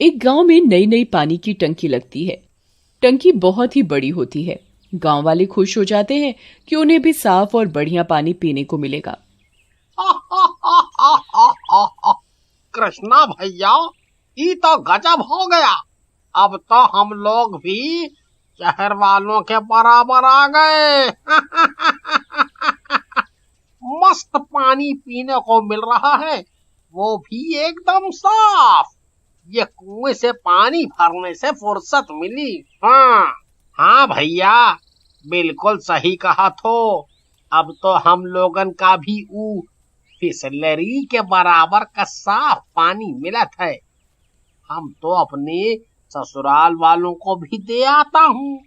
एक गांव में नई नई पानी की टंकी लगती है। टंकी बहुत ही बड़ी होती है। गांव वाले खुश हो जाते हैं कि उन्हें भी साफ और बढ़िया पानी पीने को मिलेगा। कृष्णा भैया, ये तो गजब हो गया। अब तो हम लोग भी शहर वालों के बराबर आ गए। मस्त पानी पीने को मिल रहा है, वो भी एकदम साफ। ये कुएं से पानी भरने से फुर्सत मिली। हाँ हाँ भैया, बिल्कुल सही कहा। तो अब तो हम लोगन का भी फिसलरी के बराबर का साफ पानी मिलत है। हम तो अपने ससुराल वालों को भी दे आता हूँ।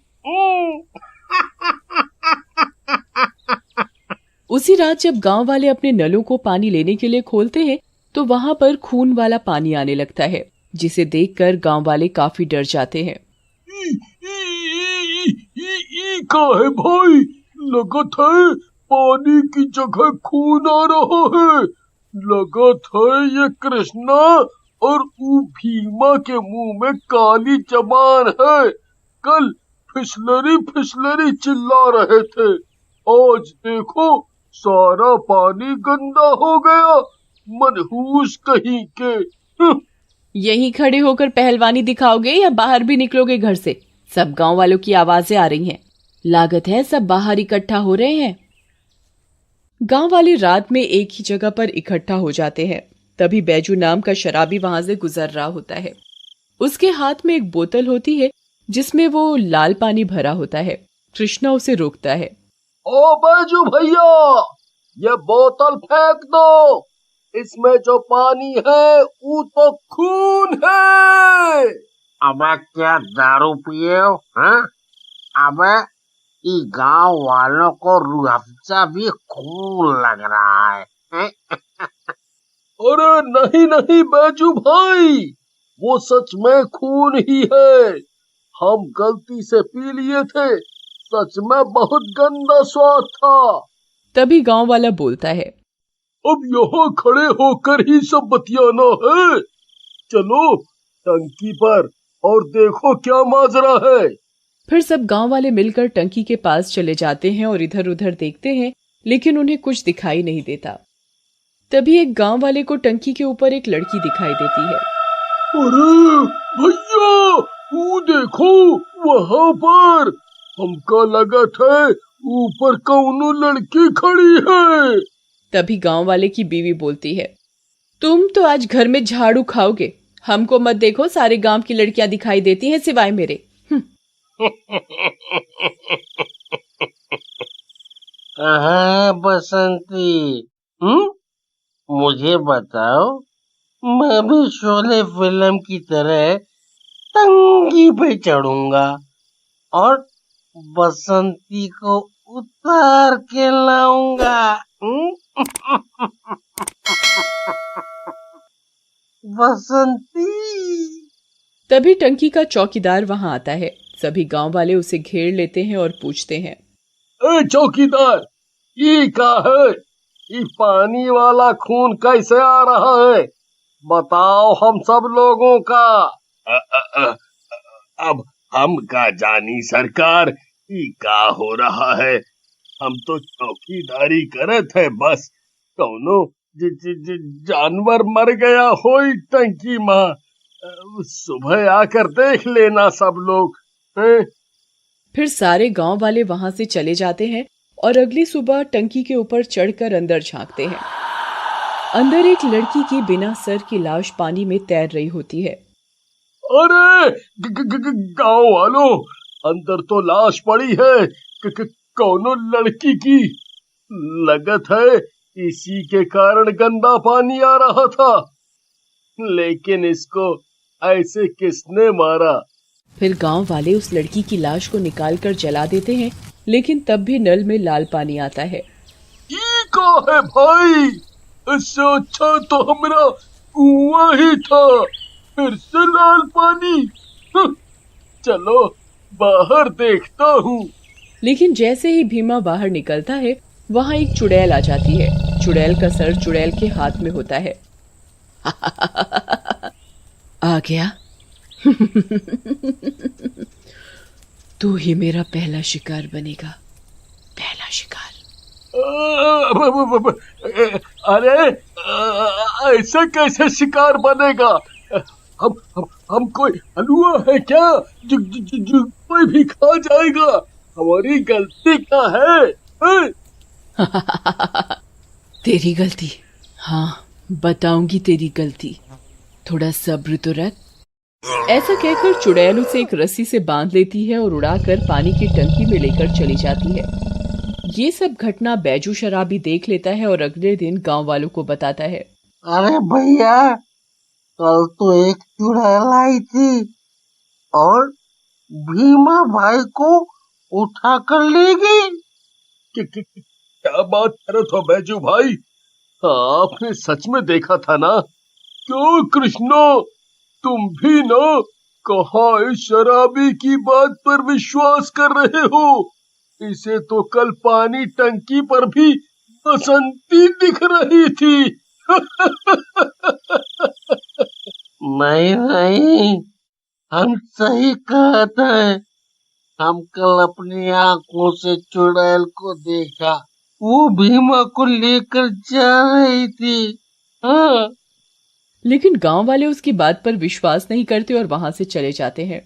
उसी रात जब गांव वाले अपने नलों को पानी लेने के लिए खोलते हैं तो वहां पर खून वाला पानी आने लगता है, जिसे देखकर गांव वाले काफी डर जाते हैं। का है भाई, लगत है पानी की जगह खून आ रहा है। लगत है ये कृष्णा और भीमा के मुंह में काली जबान है। कल फिसलरी फिसलरी चिल्ला रहे थे, आज देखो सारा पानी गंदा हो गया। मनहूस कहीं के। यहीं खड़े होकर पहलवानी दिखाओगे या बाहर भी निकलोगे घर से? सब गांव वालों की आवाजें आ रही हैं। लागत है सब बाहर इकट्ठा हो रहे हैं। गांव वाले रात में एक ही जगह पर इकट्ठा हो जाते हैं। तभी बैजू नाम का शराबी वहां से गुजर रहा होता है। उसके हाथ में एक बोतल होती है जिसमें वो लाल पानी भरा होता है। कृष्णा उसे रोकता है। ओ बैजू भैया, ये बोतल फेंक दो। इसमें जो पानी है वो तो खून है। अबे क्या दारू पिए हो? हाँ? अबे ये गांव वालों को रूह अफ़ज़ा भी खून लग रहा है। अरे नहीं नहीं बैजू भाई, वो सच में खून ही है। हम गलती से पी लिए थे, सच में बहुत गंदा स्वाद था। तभी गांव वाला बोलता है, अब यहाँ खड़े होकर ही सब बतियाना है। चलो टंकी पर और देखो क्या माजरा है। फिर सब गांव वाले मिलकर टंकी के पास चले जाते हैं और इधर उधर देखते हैं, लेकिन उन्हें कुछ दिखाई नहीं देता। तभी एक गांव वाले को टंकी के ऊपर एक लड़की दिखाई देती है। अरे भैया, वो देखो वहाँ पर हमका लगत है ऊपर कौनो लड़की खड़ी है। तभी गांव वाले की बीवी बोलती है, तुम तो आज घर में झाड़ू खाओगे, हमको मत देखो, सारे गांव की लड़कियां दिखाई देती हैं सिवाय मेरे। हाँ बसंती, मुझे बताओ, मैं भी शोले फिल्म की तरह टंकी पे चढ़ूंगा और बसंती को उतार के लाऊंगा। बसंती। तभी टंकी का चौकीदार वहां आता है। सभी गांव वाले उसे घेर लेते हैं और पूछते हैं, ए चौकीदार, ये क्या है? ये पानी वाला खून कैसे आ रहा है? बताओ हम सब लोगों का। अब हम का जानी सरकार, ये क्या हो रहा है? हम तो चौकीदारी करत है बस। कौनो जानवर मर गया हो टंकी में, सुबह आकर देख लेना सब लोग। फिर सारे गांव वाले वहां से चले जाते हैं और अगली सुबह टंकी के ऊपर चढ़कर अंदर झांकते हैं। अंदर एक लड़की की बिना सर की लाश पानी में तैर रही होती है। अरे गांव वालों, अंदर तो लाश पड़ी है कौनो लड़की की। लगत है इसी के कारण गंदा पानी आ रहा था। लेकिन इसको ऐसे किसने मारा? फिर गांव वाले उस लड़की की लाश को निकालकर जला देते हैं, लेकिन तब भी नल में लाल पानी आता है। ये क्या है भाई? इससे अच्छा तो हमारा कुआं ही था, फिर से लाल पानी। चलो बाहर देखता हूँ। लेकिन जैसे ही भीमा बाहर निकलता है, वहाँ एक चुड़ैल आ जाती है। चुड़ैल का सर चुड़ैल के हाथ में होता है। आ गया, तू ही मेरा पहला शिकार बनेगा, पहला शिकार। अरे ऐसा कैसे शिकार बनेगा? हम कोई हलवा है क्या जो कोई भी खा जाएगा? हमारी गलती क्या है? तेरी गलती? हाँ, बताऊंगी तेरी गलती, थोड़ा सब्र तो रख। ऐसा कहकर चुड़ैल उसे एक रस्सी से बांध लेती है और उड़ाकर पानी की टंकी में लेकर चली जाती है। ये सब घटना बैजू शराबी देख लेता है और अगले दिन गांव वालों को बताता है। अरे भैया, कल तो एक चुड़ैल आई थी और भीमा भाई को उठा कर ले गई। क्या बात कर रहे हो बैजू भाई? आपने सच में देखा था ना? क्यों कृष्णा, तुम भी ना कहा इस शराबी की बात पर विश्वास कर रहे हो? इसे तो कल पानी टंकी पर भी बसंती दिख रही थी। नहीं, हम सही कहते हैं। हम कल अपनी आंखों से चुड़ैल को देखा, वो भीमा को लेकर जा रही थी। हाँ। लेकिन गांव वाले उसकी बात पर विश्वास नहीं करते और वहां से चले जाते हैं।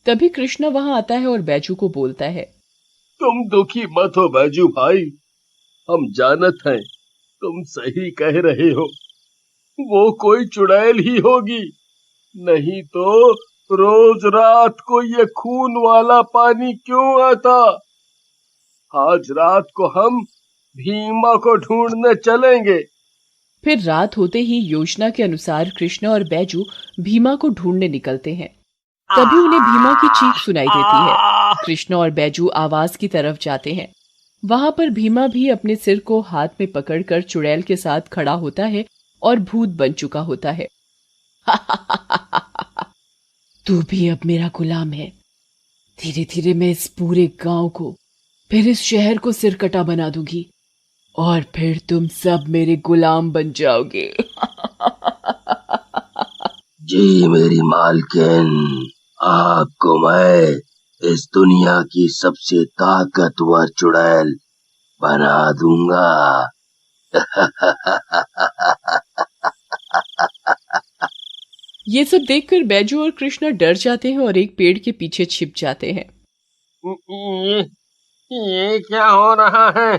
तभी कृष्णा वहां आता है और बैजू को बोलता है। तुम दुखी मत हो बैजू भाई, हम जानत हैं तुम सही कह रहे हो। वो कोई चुड़ैल ही होगी, नहीं तो रोज रात को ये खून वाला पानी क्यों आता? आज रात को हम भीमा को ढूंढने चलेंगे। फिर रात होते ही योजना के अनुसार कृष्णा और बैजू भीमा को ढूंढने निकलते हैं। तभी उन्हें भीमा की चीख सुनाई देती है। कृष्णा और बैजू आवाज की तरफ जाते हैं। वहां पर भीमा भी अपने सिर को हाथ में पकड़कर चुड़ैल के साथ खड़ा होता है और भूत बन चुका होता है। तू भी अब मेरा गुलाम है। धीरे धीरे मैं इस पूरे गांव को, फिर इस शहर को सिरकटा बना दूंगी और फिर तुम सब मेरे गुलाम बन जाओगे। जी मेरी मालकिन, आपको मैं इस दुनिया की सबसे ताकतवर चुड़ैल बना दूंगा। ये सब देखकर बैजू और कृष्णा डर जाते हैं और एक पेड़ के पीछे छिप जाते हैं। ये क्या हो रहा है?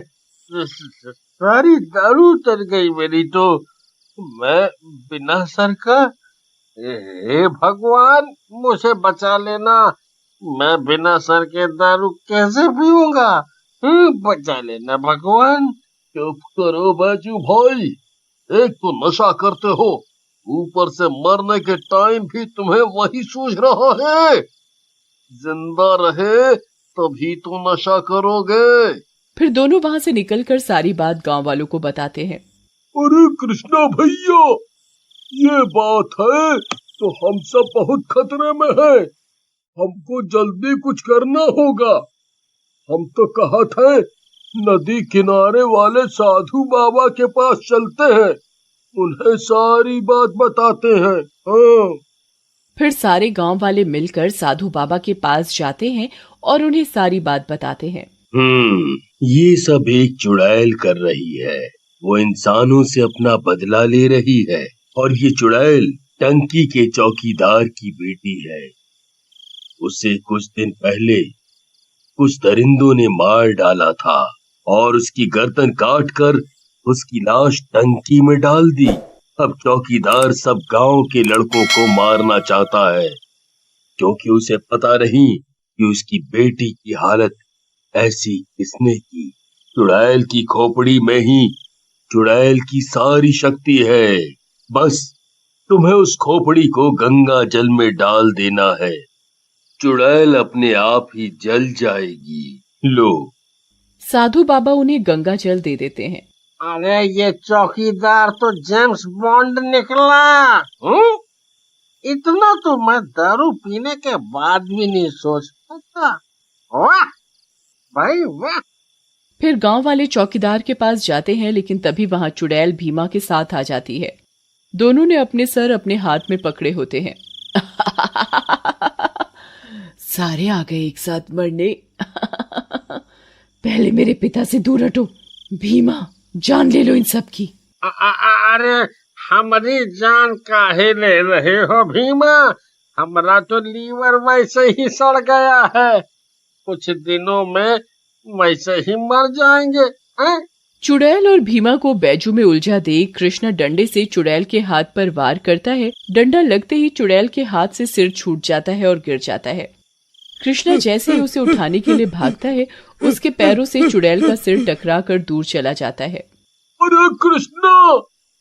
सारी दारू उतर गई मेरी तो। मैं बिना सर का, हे भगवान मुझे बचा लेना। मैं बिना सर के दारू कैसे पीऊंगा? बचा लेना भगवान। चुप करो बैजू भाई, एक तो नशा करते हो, ऊपर से मरने के टाइम भी तुम्हें वही सूझ रहा है। जिंदा रहे तभी तो नशा करोगे। फिर दोनों वहां से निकलकर सारी बात गांव वालों को बताते हैं। अरे कृष्णा भैया, ये बात है तो हम सब बहुत खतरे में हैं। हमको जल्दी कुछ करना होगा। हम तो कहा था नदी किनारे वाले साधु बाबा के पास चलते हैं, उन्हें सारी बात बताते हैं। हाँ। फिर सारे गांव वाले मिलकर साधु बाबा के पास जाते हैं और उन्हें सारी बात बताते हैं। ये सब एक चुड़ैल कर रही है। वो इंसानों से अपना बदला ले रही है और ये चुड़ैल टंकी के चौकीदार की बेटी है। उसे कुछ दिन पहले कुछ दरिंदों ने मार डाला था और उसकी गर्दन काटकर उसकी लाश टंकी में डाल दी। अब चौकीदार सब गांव के लड़कों को मारना चाहता है, क्योंकि उसे पता नहीं कि उसकी बेटी की हालत ऐसी किसने की। चुड़ैल की खोपड़ी में ही चुड़ैल की सारी शक्ति है। बस तुम्हें उस खोपड़ी को गंगा जल में डाल देना है, चुड़ैल अपने आप ही जल जाएगी। लो। साधु बाबा उन्हें गंगा जल दे देते हैं। अरे ये चौकीदार तो जेम्स बॉन्ड निकला। इतना तो मैं दारू पीने के बाद भी नहीं सोच सकता। वाह भाई वाह। फिर गांव वाले चौकीदार के पास जाते हैं, लेकिन तभी वहां चुड़ैल भीमा के साथ आ जाती है। दोनों ने अपने सर अपने हाथ में पकड़े होते हैं। सारे आ गए एक साथ मरने। पहले मेरे पिता से दूर हटो। भीमा, जान ले लो इन सब की। अरे हमारी जान काहे ले रहे हो भीमा? हमारा तो लीवर वैसे ही सड़ गया है, कुछ दिनों में वैसे ही मर जाएंगे। चुड़ैल और भीमा को बैजू में उलझा देख कृष्णा डंडे से चुड़ैल के हाथ पर वार करता है। डंडा लगते ही चुड़ैल के हाथ से सिर छूट जाता है और गिर जाता है। कृष्णा जैसे ही उसे उठाने के लिए भागता है, उसके पैरों से चुड़ैल का सिर टकरा कर दूर चला जाता है। अरे कृष्णा,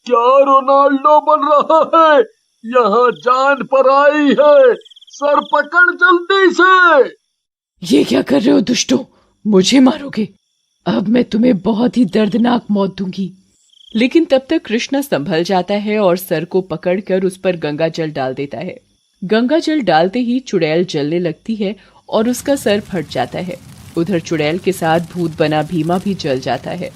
क्या रोनाल्डो बन रहा है? यहाँ जान पर आई है, सर पकड़ जल्दी से। ये क्या कर रहे हो दुष्टों? मुझे मारोगे? अब मैं तुम्हें बहुत ही दर्दनाक मौत दूंगी। लेकिन तब तक कृष्णा संभल जाता है और सर को पकड़कर उस पर गंगा जल डाल देता है। गंगा जल डालते ही चुड़ैल जलने लगती है और उसका सर फट जाता है। उधर चुड़ैल के साथ भूत बना भीमा भी जल जाता है।